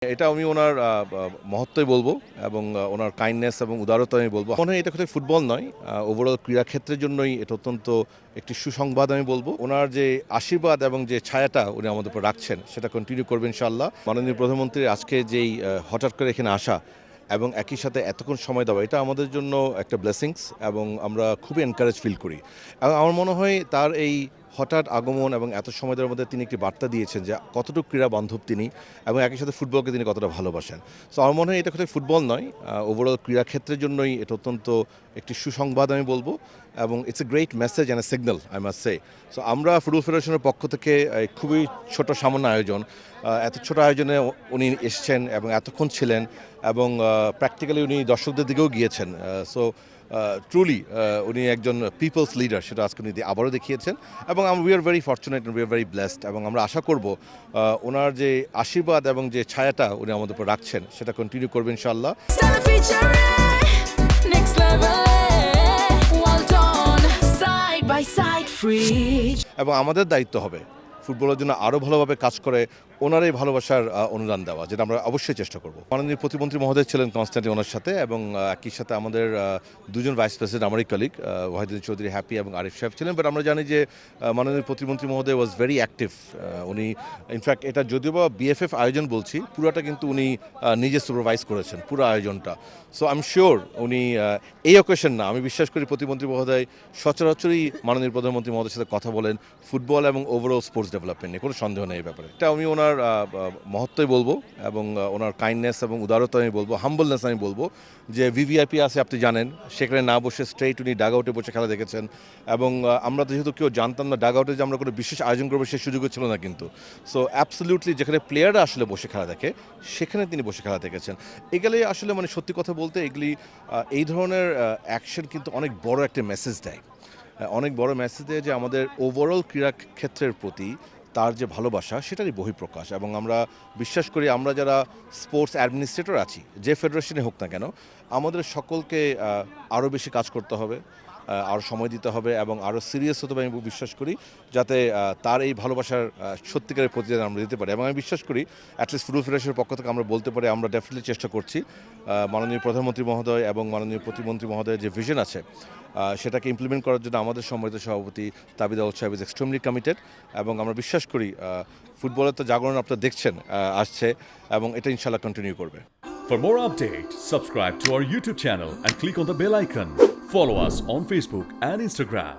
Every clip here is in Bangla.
এটা আমি ওনার মহত্বই বলবো এবং ওনার কাইন্ডনেস এবং উদারতা আমি বলবো। মনে হয় এটা কোথায় ফুটবল নয়, ওভারঅল ক্রীড়াক্ষেত্রের জন্যই এটা অত্যন্ত একটি সুসংবাদ আমি বলবো। ওনার যে আশীর্বাদ এবং যে ছায়াটা উনি আমাদের উপর রাখছেন সেটা কন্টিনিউ করবেন ইনশাআল্লাহ। মাননীয় প্রধানমন্ত্রীর আজকে যেই হঠাৎ করে এখানে আসা এবং একই সাথে এতক্ষণ সময় দেওয়া, এটা আমাদের জন্য একটা ব্লেসিংস এবং আমরা খুবই এনকারেজ ফিল করি। এবং আমার মনে হয় তার এই হঠাৎ আগমন এবং এত সময় দেওয়ার মধ্যে তিনি একটি বার্তা দিয়েছেন যে কতটুকু ক্রীড়া বান্ধব তিনি এবং একই সাথে ফুটবলকে তিনি কতটা ভালোবাসেন। সো আমার মনে হয় এটা কোথায় ফুটবল নয়, ওভারঅল ক্রীড়াক্ষেত্রের জন্যই এটা অত্যন্ত একটি সুসংবাদ আমি বলবো এবং it's a great message and a signal I must say. So আমরা ফুটবল ফেডারেশনের পক্ষ থেকে খুবই ছোট সামান্য আয়োজন, এত ছোট আয়োজনে উনি এসছেন এবং এতক্ষণ ছিলেন এবং প্র্যাকটিক্যালি উনি দর্শকদের দিকেও গিয়েছেন। সো ট্রুলি উনি একজন পিপলস লিডার, সেটা আজকে উনি আবারও দেখিয়েছেন এবং we are very fortunate we are very blessed এবং আমরা আশা করব ওনার যে আশীর্বাদ এবং যে ছায়াটা উনি আমাদের উপর রাখছেন সেটা কন্টিনিউ করবেন ইনশাআল্লাহ। এবং আমাদের দায়িত্ব হবে ফুটবলের জন্য আরও ভালোভাবে কাজ করে ওনার এই ভালোবাসার অনুদান দেওয়া, যেটা আমরা অবশ্যই চেষ্টা করব। মাননীয় প্রতিমন্ত্রী মহোদয় ছিলেন কনস্ট্যান্টলি ওনার সাথে এবং একই সাথে আমাদের দুজন ভাইস প্রেসিডেন্ট আমারই কলিগ ওয়াহিদুদ্দিন চৌধুরী হ্যাপি এবং আরিফ সাহেব ছিলেন। বাট আমরা জানি যে মাননীয় প্রতিমন্ত্রী মহোদয় ওয়াজ ভেরি অ্যাক্টিভ। উনি ইনফ্যাক্ট এটা যদিও বা বিএফএফ আয়োজন বলছি, পুরোটা কিন্তু উনি নিজে সুপারভাইজ করেছেন পুরো আয়োজনটা। সো আই এম শিওর উনি এই অকেশন না, আমি বিশ্বাস করি প্রতিমন্ত্রী মহোদয় সচরাচরই মাননীয় প্রধানমন্ত্রী মহোদয়ের সাথে কথা বলেন ফুটবল এবং ওভারঅল স্পোর্টস ডেভেলপমেন্ট নিয়ে, কোনো সন্দেহ নেই এই ব্যাপারে। এটা আমি ওনার মহত্বই বলবো এবং ওনার কাইন্ডনেস এবং উদারতা আমি বলবো, হাম্বলনেস আমি বলবো। যে ভিভিআইপি আছে আপনি জানেন, সেখানে না বসে স্ট্রেইট উনি ডাগ আউটে বসে খেলা দেখেছেন এবং আমরা তো যেহেতু কেউ জানতাম না ডাগ আউটে যে আমরা কোনো বিশেষ আয়োজন করবো সেই সুযোগও ছিল না কিন্তু। সো অ্যাবসলিউটলি যেখানে প্লেয়াররা আসলে বসে খেলা দেখে সেখানে তিনি বসে খেলা দেখেছেন। এগুলি আসলে মানে সত্যি কথা বলতে এগুলি এই ধরনের অ্যাকশন কিন্তু অনেক বড় একটা মেসেজ দেয়, অনেক বড় মেসেজ দেয় যে আমাদের ওভারঅল ক্রীড়া ক্ষেত্রের প্রতি তার যে ভালোবাসা সেটারই বহিঃপ্রকাশ। এবং আমরা বিশ্বাস করি আমরা যারা স্পোর্টস অ্যাডমিনিস্ট্রেটর আছি, যে ফেডারেশনে হোক না কেন, আমাদের সকলকে আরও বেশি কাজ করতে হবে, আরও সময় দিতে হবে এবং আরও সিরিয়াস হতে হবে। আমি বিশ্বাস করি যাতে তার এই ভালোবাসার সত্যিকারের প্রতিদান আমরা দিতে পারি এবং আমি বিশ্বাস করি অ্যাটলিস্ট ফুটবল ফেডারেশনের পক্ষ থেকে আমরা বলতে পারি আমরা ডেফিনেটলি চেষ্টা করছি মাননীয় প্রধানমন্ত্রী মহোদয় এবং মাননীয় প্রতিমন্ত্রী মহোদয়ের যে ভিশন আছে সেটাকে ইমপ্লিমেন্ট করার জন্য আমাদের সম্মানিত সভাপতি তাবিদ আউদ সাহেব ইজ এক্সট্রিমলি কমিটেড এবং আমরা বিশ্বাস করি ফুটবলের তো জাগরণ আপনারা দেখছেন আসছে এবং এটা ইনশাআল্লাহ কন্টিনিউ করবে। For more updates, subscribe to our YouTube channel and click on the bell icon. Follow us on Facebook and Instagram.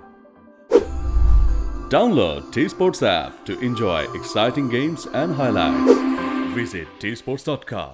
Download T-Sports app to enjoy exciting games and highlights. Visit tsports.com.